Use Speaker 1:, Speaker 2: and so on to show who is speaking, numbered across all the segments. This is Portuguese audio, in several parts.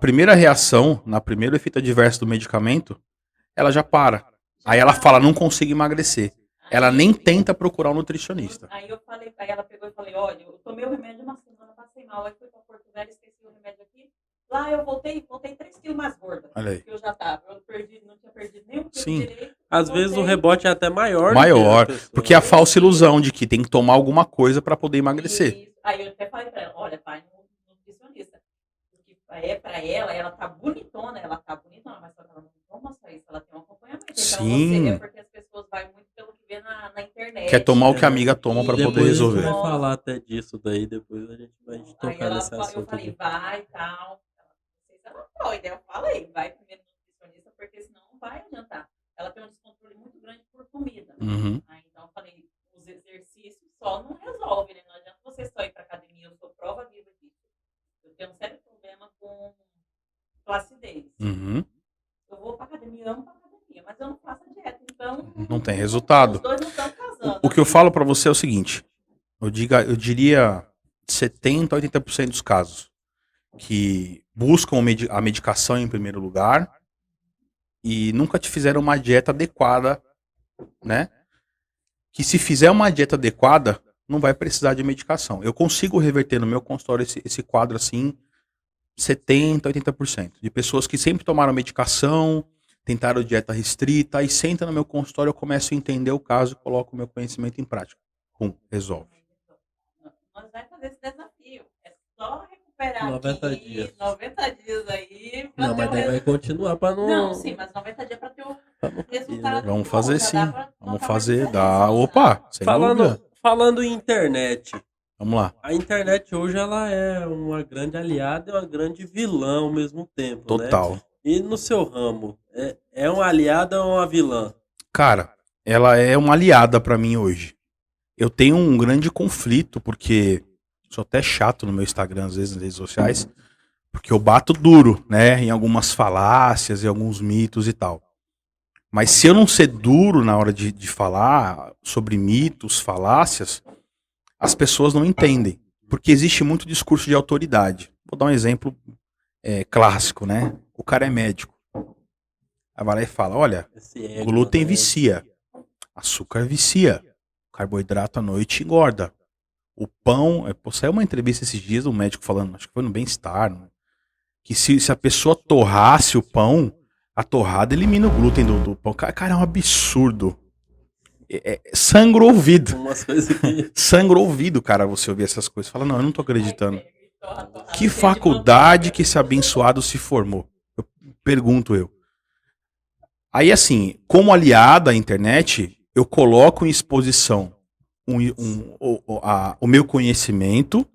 Speaker 1: primeira reação, na primeiro efeito adverso do medicamento, ela já para. Aí ela fala, não consigo emagrecer. Ela nem tenta procurar um nutricionista.
Speaker 2: Aí eu falei, aí ela pegou e falei, olha, eu tomei o remédio uma semana, passei mal, aí fui pra Porto Velho, esqueci o remédio aqui. Lá eu voltei 3 quilos mais gorda.
Speaker 1: Olha aí.
Speaker 2: Porque eu já tava, não tinha perdido nem o quilo
Speaker 1: Sim.
Speaker 2: direito.
Speaker 3: Às vezes o rebote é até maior.
Speaker 1: Maior, porque é a falsa ilusão de que tem que tomar alguma coisa pra poder emagrecer.
Speaker 2: Isso. Aí eu até falei pra ela, olha, vai no nutricionista. Porque pra ela tá bonitona, mas só que ela não toma só isso, ela tem um acompanhamento. Então
Speaker 1: Sim.
Speaker 2: é porque as pessoas vão muito pelo que vê na internet.
Speaker 1: Quer tomar o que a amiga toma pra poder resolver.
Speaker 3: A gente vai falar até disso daí, depois a gente vai tocar nesse assunto.
Speaker 2: Eu falei, vai e tal. Ela foi, daí eu falei, vai primeiro no nutricionista, porque senão não vai adiantar. Ela tem um descontrole muito grande por comida.
Speaker 1: Uhum.
Speaker 2: Aí, então eu falei, os exercícios só não resolve, né? Não adianta você só ir pra academia, eu sou prova viva disso. Eu tenho um sério problema com flacidez.
Speaker 1: Uhum.
Speaker 2: Eu vou pra academia, amo pra academia, mas eu não faço a dieta, então...
Speaker 1: Não tem resultado.
Speaker 2: Os dois não estão casando.
Speaker 1: O que eu falo pra você é o seguinte, eu diria 70% a 80% dos casos que buscam a medicação em primeiro lugar e nunca te fizeram uma dieta adequada, né? Que se fizer uma dieta adequada, não vai precisar de medicação. Eu consigo reverter no meu consultório esse quadro assim, 70%, 80%. De pessoas que sempre tomaram medicação, tentaram dieta restrita, e senta no meu consultório, eu começo a entender o caso e coloco o meu conhecimento em prática. Resolve.
Speaker 2: Nós vamos fazer esse desafio. É só recuperar
Speaker 3: 90
Speaker 2: aqui,
Speaker 3: dias.
Speaker 2: 90 dias aí.
Speaker 3: Não, mas daí vai continuar pra não...
Speaker 2: Não, sim, mas 90 dias pra ter o resultado.
Speaker 1: Vamos fazer sim. Vamos fazer.
Speaker 2: Dá.
Speaker 1: Dá. Opa, sem dúvida.
Speaker 3: Falando em internet.
Speaker 1: Vamos lá.
Speaker 3: A internet hoje ela é uma grande aliada e uma grande vilã ao mesmo tempo,
Speaker 1: Total.
Speaker 3: né? E no seu ramo, é uma aliada ou uma vilã?
Speaker 1: Cara, ela é uma aliada pra mim hoje. Eu tenho um grande conflito, porque sou até chato no meu Instagram, às vezes, nas redes sociais, porque eu bato duro, né, em algumas falácias, em alguns mitos e tal. Mas se eu não ser duro na hora de falar sobre mitos, falácias, as pessoas não entendem. Porque existe muito discurso de autoridade. Vou dar um exemplo clássico, né? O cara é médico. Aí vai lá e fala, olha, glúten vicia, açúcar vicia, carboidrato à noite engorda. O pão, saiu uma entrevista esses dias do médico falando, acho que foi no Bem-Estar, né? Que se a pessoa torrasse o pão, a torrada elimina o glúten do pão. Cara, é um absurdo. Sangra o ouvido. Sangra o ouvido, cara, você ouvir essas coisas. Fala, não, eu não tô acreditando. Que faculdade que esse abençoado se formou? Pergunto eu. Aí, assim, como aliada à internet, eu coloco em exposição o meu conhecimento,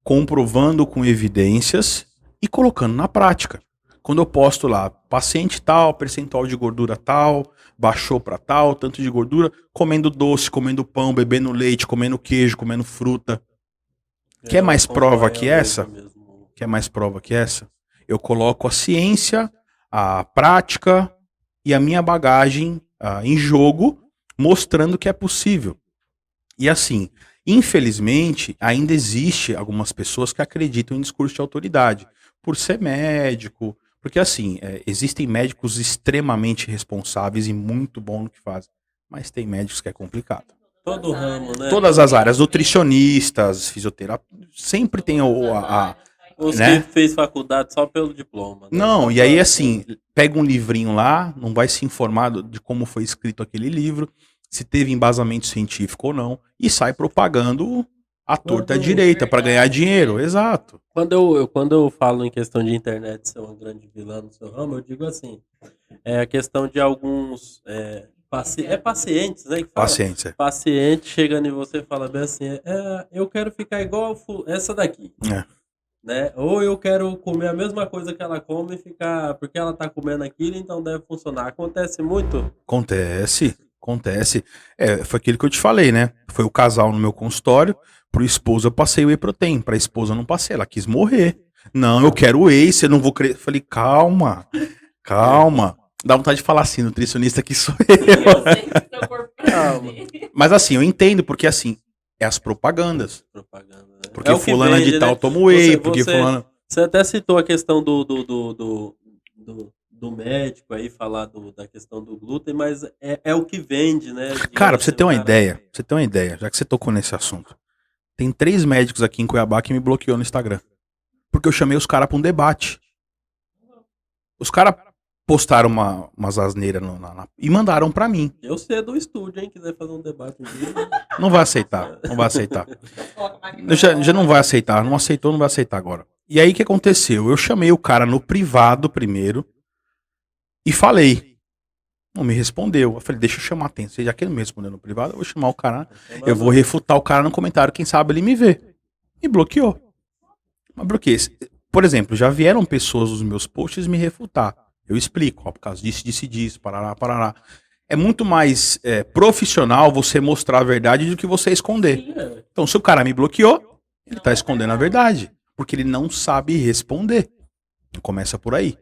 Speaker 1: comprovando com evidências e colocando na prática. Quando eu posto lá, paciente tal, percentual de gordura tal, baixou para tal, tanto de gordura, comendo doce, comendo pão, bebendo leite, comendo queijo, comendo fruta. Quer mais prova que essa? Quer mais prova que essa? Eu coloco a ciência, a prática e a minha bagagem em jogo, mostrando que é possível. E assim, infelizmente, ainda existe algumas pessoas que acreditam em discurso de autoridade, por ser médico, porque assim, existem médicos extremamente responsáveis e muito bons no que fazem, mas tem médicos que é complicado.
Speaker 3: Todo ramo, né?
Speaker 1: Todas as áreas, nutricionistas, fisioterapeutas, sempre tem
Speaker 3: Os
Speaker 1: né?
Speaker 3: que fez faculdade só pelo diploma. Né?
Speaker 1: Não, e aí assim, pega um livrinho lá, não vai se informar de como foi escrito aquele livro, se teve embasamento científico ou não, e sai propagando a torta à direita para ganhar dinheiro, exato.
Speaker 3: Quando eu falo em questão de internet ser uma grande vilã no seu ramo, eu digo assim, a questão de alguns pacientes, né? Que fala,
Speaker 1: pacientes,
Speaker 3: paciente chegando em você e fala bem assim, eu quero ficar igual essa daqui. Né? Ou eu quero comer a mesma coisa que ela come e ficar, porque ela tá comendo aquilo, então deve funcionar. Acontece muito?
Speaker 1: Acontece. Foi aquilo que eu te falei, né? Foi o casal no meu consultório, pro esposo eu passei o Whey Protein, pra esposa eu não passei, ela quis morrer. Não, eu quero Whey, você não vou crer. Falei, calma. Dá vontade de falar assim, nutricionista que sou eu. Calma. Mas assim, eu entendo, porque assim, é as propagandas. Porque fulana vende, de tal, né? Toma Whey, porque fulana...
Speaker 3: Você até citou a questão do médico aí, falar da questão do glúten, mas é o que vende, né?
Speaker 1: Cara,
Speaker 3: Digamos
Speaker 1: pra você
Speaker 3: assim,
Speaker 1: ter
Speaker 3: o
Speaker 1: uma
Speaker 3: cara...
Speaker 1: ideia, pra você ter uma ideia, já que você tocou nesse assunto. Tem 3 médicos aqui em Cuiabá que me bloqueou no Instagram. Porque eu chamei os caras pra um debate. Os caras postaram umas asneiras e mandaram pra mim.
Speaker 3: Eu sei do estúdio, hein? Quiser fazer um debate um dia.
Speaker 1: Não vai aceitar, não vai aceitar.
Speaker 2: Coloca mais microfone.
Speaker 1: Já não vai aceitar, não aceitou, não vai aceitar agora. E aí o que aconteceu? Eu chamei o cara no privado primeiro e falei. Não me respondeu. Eu falei, deixa eu chamar a atenção. Já que ele me respondeu no privado, eu vou chamar o cara. Eu vou refutar o cara no comentário. Quem sabe ele me vê. E bloqueou. Mas bloqueei. Por exemplo, já vieram pessoas nos meus posts me refutar. Eu explico, ó, por causa disso, parará, parará. É muito mais profissional você mostrar a verdade do que você esconder.
Speaker 3: Sim,
Speaker 1: Então, se o cara me bloqueou, ele tá escondendo a verdade. Porque ele não sabe responder. Começa por aí.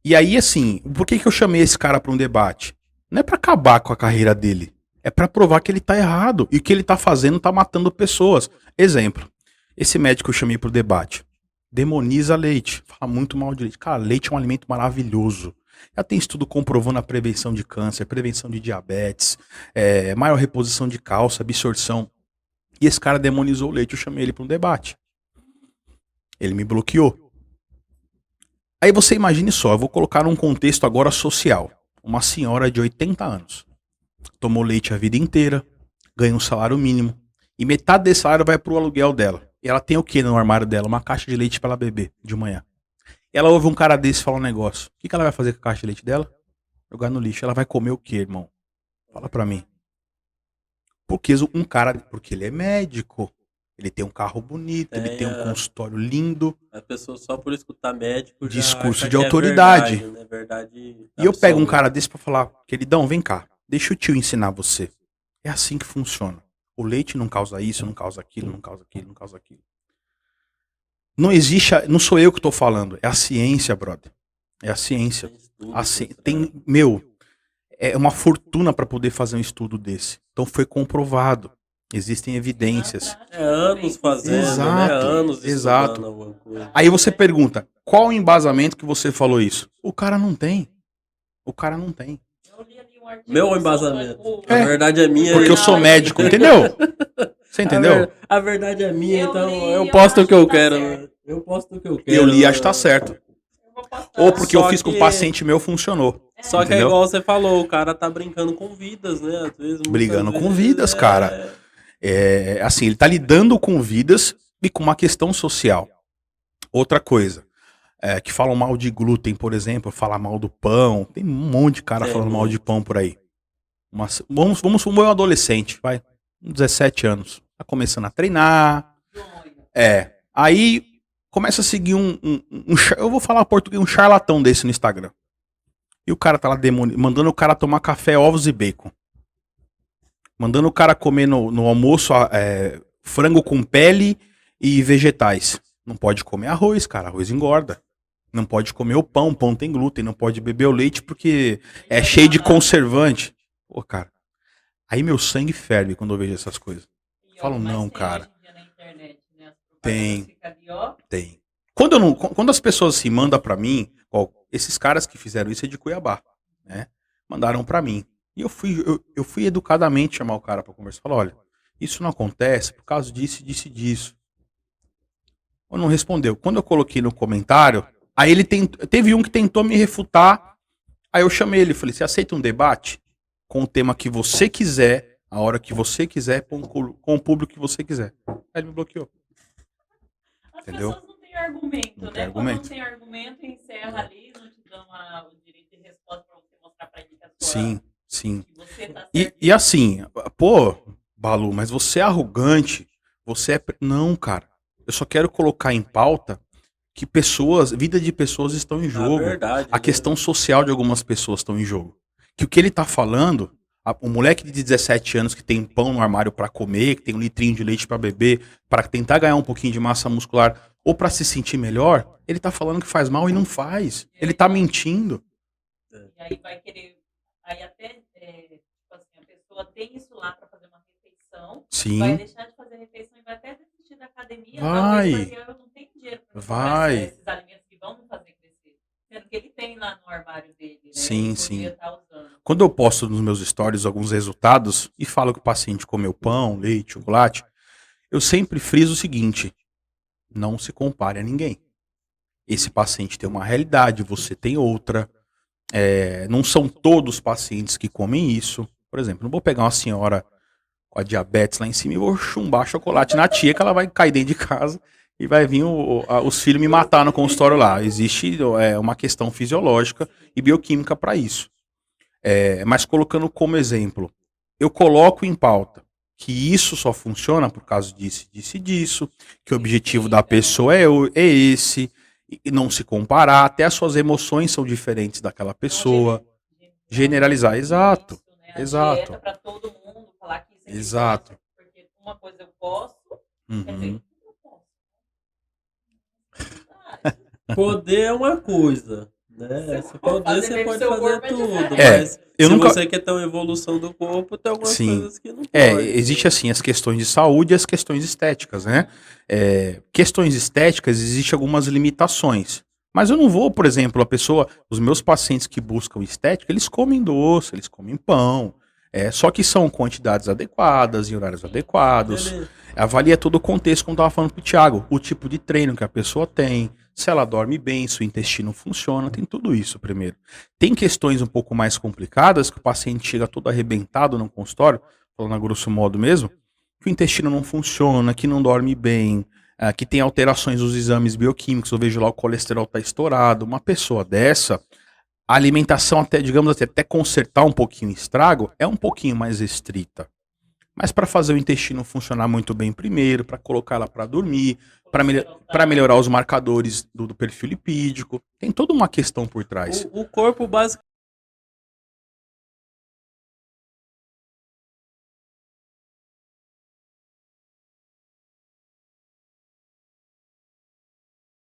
Speaker 1: E aí, assim, por que eu chamei esse cara pra um debate? Não é pra acabar com a carreira dele. É pra provar que ele tá errado. E o que ele tá fazendo tá matando pessoas. Exemplo. Esse médico que eu chamei pro debate. Demoniza leite. Fala muito mal de leite. Cara, leite é um alimento maravilhoso. Já tem estudo comprovando a prevenção de câncer, prevenção de diabetes, maior reposição de cálcio, absorção. E esse cara demonizou o leite. Eu chamei ele pra um debate. Ele me bloqueou. Aí você imagine só, eu vou colocar num contexto agora social. Uma senhora de 80 anos. Tomou leite a vida inteira, ganha um salário mínimo. E metade desse salário vai pro aluguel dela. E ela tem o que no armário dela? Uma caixa de leite pra ela beber de manhã. Ela ouve um cara desse falar um negócio. O que ela vai fazer com a caixa de leite dela? Jogar no lixo. Ela vai comer o que, irmão? Fala pra mim. Porque ele é médico. Ele tem um carro bonito, ele tem um consultório lindo.
Speaker 3: A pessoa só por escutar médico já
Speaker 1: Discurso
Speaker 3: acha
Speaker 1: de
Speaker 3: que é
Speaker 1: autoridade.
Speaker 3: verdade, né? Verdade
Speaker 1: E eu pego um
Speaker 3: absoluta.
Speaker 1: cara desse pra falar, queridão, vem cá, deixa o tio ensinar você. É assim que funciona. O leite não causa isso, não causa aquilo, não causa aquilo, não causa aquilo. Não existe, não sou eu que tô falando, é a ciência, brother. É a ciência.
Speaker 3: Tem estudo,
Speaker 1: É uma fortuna pra poder fazer um estudo desse. Então foi comprovado. Existem evidências.
Speaker 3: É anos fazendo,
Speaker 1: Exato,
Speaker 3: né? Anos
Speaker 1: exato.
Speaker 3: estudando alguma coisa.
Speaker 1: Aí você pergunta, qual o embasamento que você falou isso? O cara não tem. O cara não tem.
Speaker 2: Eu li ali um artigo
Speaker 3: Meu
Speaker 2: sobre
Speaker 3: embasamento.
Speaker 2: o-
Speaker 3: A verdade é minha.
Speaker 1: Porque eu sou médico, entendeu? Você entendeu?
Speaker 3: A verdade é minha,
Speaker 2: Eu
Speaker 3: então
Speaker 2: li,
Speaker 3: eu
Speaker 2: eu
Speaker 3: posto o
Speaker 2: acho
Speaker 3: que eu
Speaker 2: que tá
Speaker 3: quero.
Speaker 2: certo.
Speaker 3: Né? Eu posto o que eu quero.
Speaker 1: Eu li e acho que tá certo.
Speaker 2: Eu vou postar.
Speaker 1: Ou porque
Speaker 3: Só
Speaker 1: eu fiz com um
Speaker 3: que-
Speaker 1: paciente meu, funcionou.
Speaker 3: Só que
Speaker 1: Entendeu?
Speaker 3: é igual você falou, o cara tá brincando com vidas, né? Às vezes, muitas
Speaker 1: Brigando com
Speaker 3: vezes,
Speaker 1: vidas, cara. Assim, ele tá lidando com vidas e com uma questão social. Outra coisa, que falam mal de glúten, por exemplo, falar mal do pão. Tem um monte de cara
Speaker 3: Tem
Speaker 1: falando mal
Speaker 3: muito.
Speaker 1: de pão por aí. Vamos supor um adolescente, vai, 17 anos. Tá começando a treinar. Aí começa a seguir eu vou falar português, um charlatão desse no Instagram. E o cara tá lá mandando o cara tomar café, ovos e bacon. Mandando o cara comer no almoço frango com pele e vegetais. Não pode comer arroz, cara. Arroz engorda. Não pode comer o pão tem glúten. Não pode beber o leite porque é cheio de conservante. Pô, cara. Aí meu sangue ferve quando eu vejo essas coisas. Falo, não, cara. Tem. Tem. Quando as pessoas se mandam pra mim, esses caras que fizeram isso é de Cuiabá, né? Mandaram pra mim. E eu fui educadamente chamar o cara pra conversar. Falar, olha, isso não acontece por causa disso, disso e disso. Ou não respondeu. Quando eu coloquei no comentário, aí teve um que tentou me refutar. Aí eu chamei ele, falei, você aceita um debate com o tema que você quiser, a hora que você quiser, com o público que você quiser. Aí ele me bloqueou.
Speaker 2: As
Speaker 1: Entendeu?
Speaker 2: pessoas não têm argumento,
Speaker 1: Não
Speaker 2: né?
Speaker 1: tem
Speaker 2: Quando
Speaker 1: argumento.
Speaker 2: não tem argumento, encerra ali, não te dão o direito de resposta pra você mostrar pra ele que a sua...
Speaker 1: Sim, sim.
Speaker 2: que você tá
Speaker 1: E,
Speaker 2: certo.
Speaker 1: e assim, pô, Balu, mas você é arrogante, você é... Não, cara. Eu só quero colocar em pauta que vida de pessoas estão em jogo.
Speaker 3: verdade,
Speaker 1: A
Speaker 3: né?
Speaker 1: questão social de algumas pessoas estão em jogo. Que o que ele tá falando, o moleque de 17 anos que tem pão no armário pra comer, que tem um litrinho de leite pra beber, pra tentar ganhar um pouquinho de massa muscular ou pra se sentir melhor, ele tá falando que faz mal e não faz. Ele tá mentindo.
Speaker 2: E aí vai querer... Aí até, tipo assim, a pessoa tem isso lá pra fazer uma refeição,
Speaker 1: Sim.
Speaker 2: vai deixar de fazer a refeição e vai até desistir desistir da academia.
Speaker 1: Vai.
Speaker 2: Talvez eu não tenho dinheiro para
Speaker 1: Vai.
Speaker 2: esses alimentos que vão me fazer crescer. Sendo que ele tem lá no armário dele, né?
Speaker 1: Sim,
Speaker 2: Ele
Speaker 1: sim.
Speaker 2: poderia estar usando.
Speaker 1: Quando eu posto nos meus stories alguns resultados e falo que o paciente comeu pão, leite, chocolate, eu sempre friso o seguinte: não se compare a ninguém. Esse paciente tem uma realidade, você tem outra. Não são todos os pacientes que comem isso. Por exemplo, não vou pegar uma senhora com a diabetes lá em cima e vou chumbar chocolate na tia, que ela vai cair dentro de casa e vai vir os filhos me matar no consultório lá. Existe uma questão fisiológica e bioquímica para isso. Mas colocando como exemplo, eu coloco em pauta que isso só funciona por causa disso, que o objetivo da pessoa é esse, e não se comparar, até as suas emoções são diferentes daquela pessoa. Generalizar, exato.
Speaker 2: A
Speaker 1: Exato.
Speaker 2: dieta para todo mundo, falar que isso é
Speaker 1: Exato.
Speaker 2: importante, porque uma coisa eu posso, quer dizer,
Speaker 1: Uhum.
Speaker 2: eu posso.
Speaker 3: Poder é uma coisa, né?
Speaker 2: Você
Speaker 3: Se
Speaker 2: pode
Speaker 3: poder,
Speaker 2: fazer
Speaker 3: você
Speaker 2: mesmo,
Speaker 3: pode
Speaker 2: seu
Speaker 3: fazer
Speaker 2: corpo é
Speaker 3: tudo,
Speaker 2: diferente.
Speaker 3: mas
Speaker 1: eu
Speaker 3: se
Speaker 1: nunca-
Speaker 3: você quer ter uma evolução do corpo, tem algumas
Speaker 1: Sim.
Speaker 3: coisas que não pode.
Speaker 1: Existe assim as questões de saúde e as questões estéticas, né? Questões estéticas, existem algumas limitações. Mas eu não vou, por exemplo, os meus pacientes que buscam estética, eles comem doce, eles comem pão, só que são quantidades adequadas, em horários adequados.
Speaker 3: Ele-
Speaker 1: Avalia todo o contexto, como eu estava falando pro Thiago, o tipo de treino que a pessoa tem, se ela dorme bem, se o intestino funciona, tem tudo isso primeiro. Tem questões um pouco mais complicadas, que o paciente chega todo arrebentado no consultório, falando a grosso modo mesmo, que o intestino não funciona, que não dorme bem, que tem alterações nos exames bioquímicos, eu vejo lá o colesterol tá estourado. Uma pessoa dessa, a alimentação até, digamos assim, até consertar um pouquinho o estrago, é um pouquinho mais restrita. Mas para fazer o intestino funcionar muito bem primeiro, para colocar ela para dormir, para melhorar os marcadores do perfil lipídico, tem toda uma questão por trás.
Speaker 3: O corpo basicamente